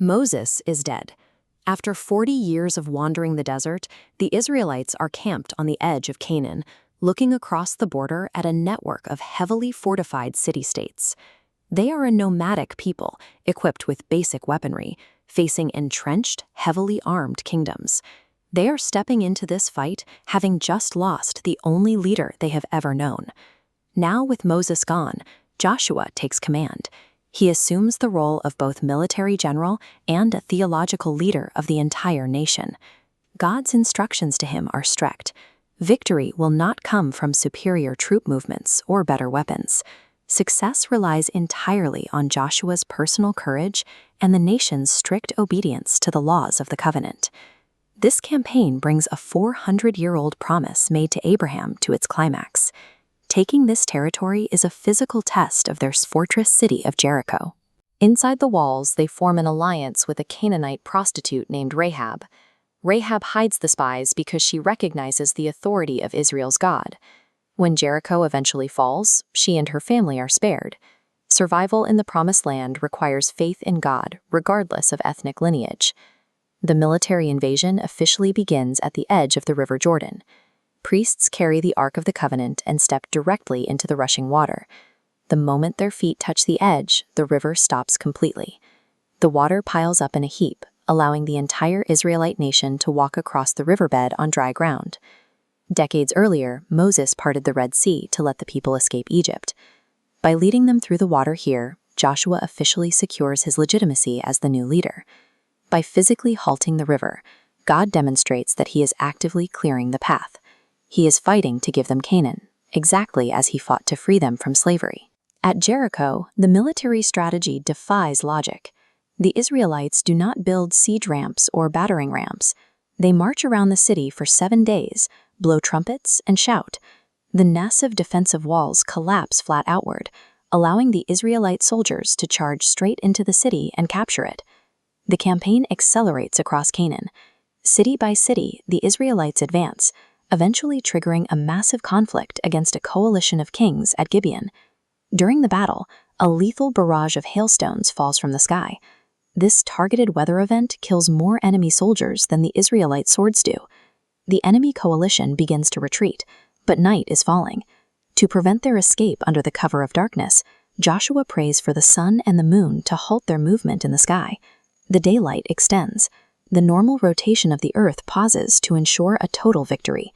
Moses is dead. After 40 years of wandering the desert, the Israelites are camped on the edge of Canaan, looking across the border at a network of heavily fortified city-states. They are a nomadic people, equipped with basic weaponry, facing entrenched, heavily armed kingdoms. They are stepping into this fight, having just lost the only leader they have ever known. Now, with Moses gone, Joshua takes command. He assumes the role of both military general and a theological leader of the entire nation. God's instructions to him are strict. Victory will not come from superior troop movements or better weapons. Success relies entirely on Joshua's personal courage and the nation's strict obedience to the laws of the covenant. This campaign brings a 400-year-old promise made to Abraham to its climax. Taking this territory is a physical test of their fortress city of Jericho. Inside the walls, they form an alliance with a Canaanite prostitute named Rahab. Rahab hides the spies because she recognizes the authority of Israel's God. When Jericho eventually falls, she and her family are spared. Survival in the Promised Land requires faith in God, regardless of ethnic lineage. The military invasion officially begins at the edge of the River Jordan. Priests carry the Ark of the Covenant and step directly into the rushing water. The moment their feet touch the edge, the river stops completely. The water piles up in a heap, allowing the entire Israelite nation to walk across the riverbed on dry ground. Decades earlier, Moses parted the Red Sea to let the people escape Egypt. By leading them through the water here, Joshua officially secures his legitimacy as the new leader. By physically halting the river, God demonstrates that he is actively clearing the path. He is fighting to give them Canaan, exactly as he fought to free them from slavery. At Jericho, the military strategy defies logic. The Israelites do not build siege ramps or battering rams. They march around the city for 7 days, blow trumpets, and shout. The massive defensive walls collapse flat outward, allowing the Israelite soldiers to charge straight into the city and capture it. The campaign accelerates across Canaan. City by city, the Israelites advance, eventually triggering a massive conflict against a coalition of kings at Gibeon. During the battle, a lethal barrage of hailstones falls from the sky. This targeted weather event kills more enemy soldiers than the Israelite swords do. The enemy coalition begins to retreat, but night is falling. To prevent their escape under the cover of darkness, Joshua prays for the sun and the moon to halt their movement in the sky. The daylight extends. The normal rotation of the earth pauses to ensure a total victory.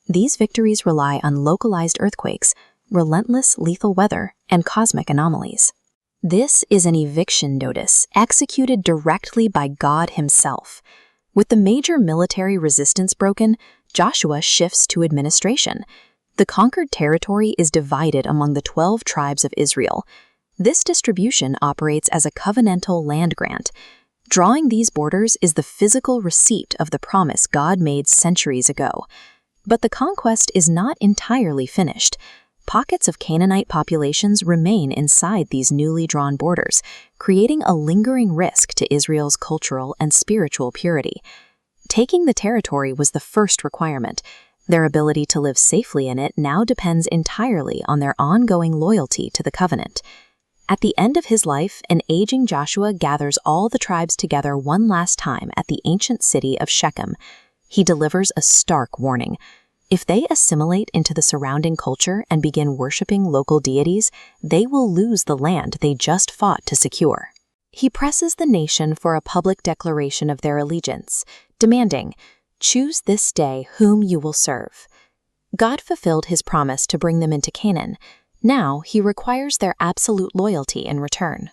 These victories rely on localized earthquakes, relentless lethal weather, and cosmic anomalies. This is an eviction notice executed directly by God himself. With the major military resistance broken, Joshua shifts to administration. The conquered territory is divided among the 12 tribes of Israel. This distribution operates as a covenantal land grant. Drawing these borders is the physical receipt of the promise God made centuries ago. But the conquest is not entirely finished. Pockets of Canaanite populations remain inside these newly drawn borders, creating a lingering risk to Israel's cultural and spiritual purity. Taking the territory was the first requirement. Their ability to live safely in it now depends entirely on their ongoing loyalty to the covenant. At the end of his life, an aging Joshua gathers all the tribes together one last time at the ancient city of Shechem. He delivers a stark warning. If they assimilate into the surrounding culture and begin worshiping local deities, they will lose the land they just fought to secure. He presses the nation for a public declaration of their allegiance, demanding, "Choose this day whom you will serve." God fulfilled his promise to bring them into Canaan. Now he requires their absolute loyalty in return.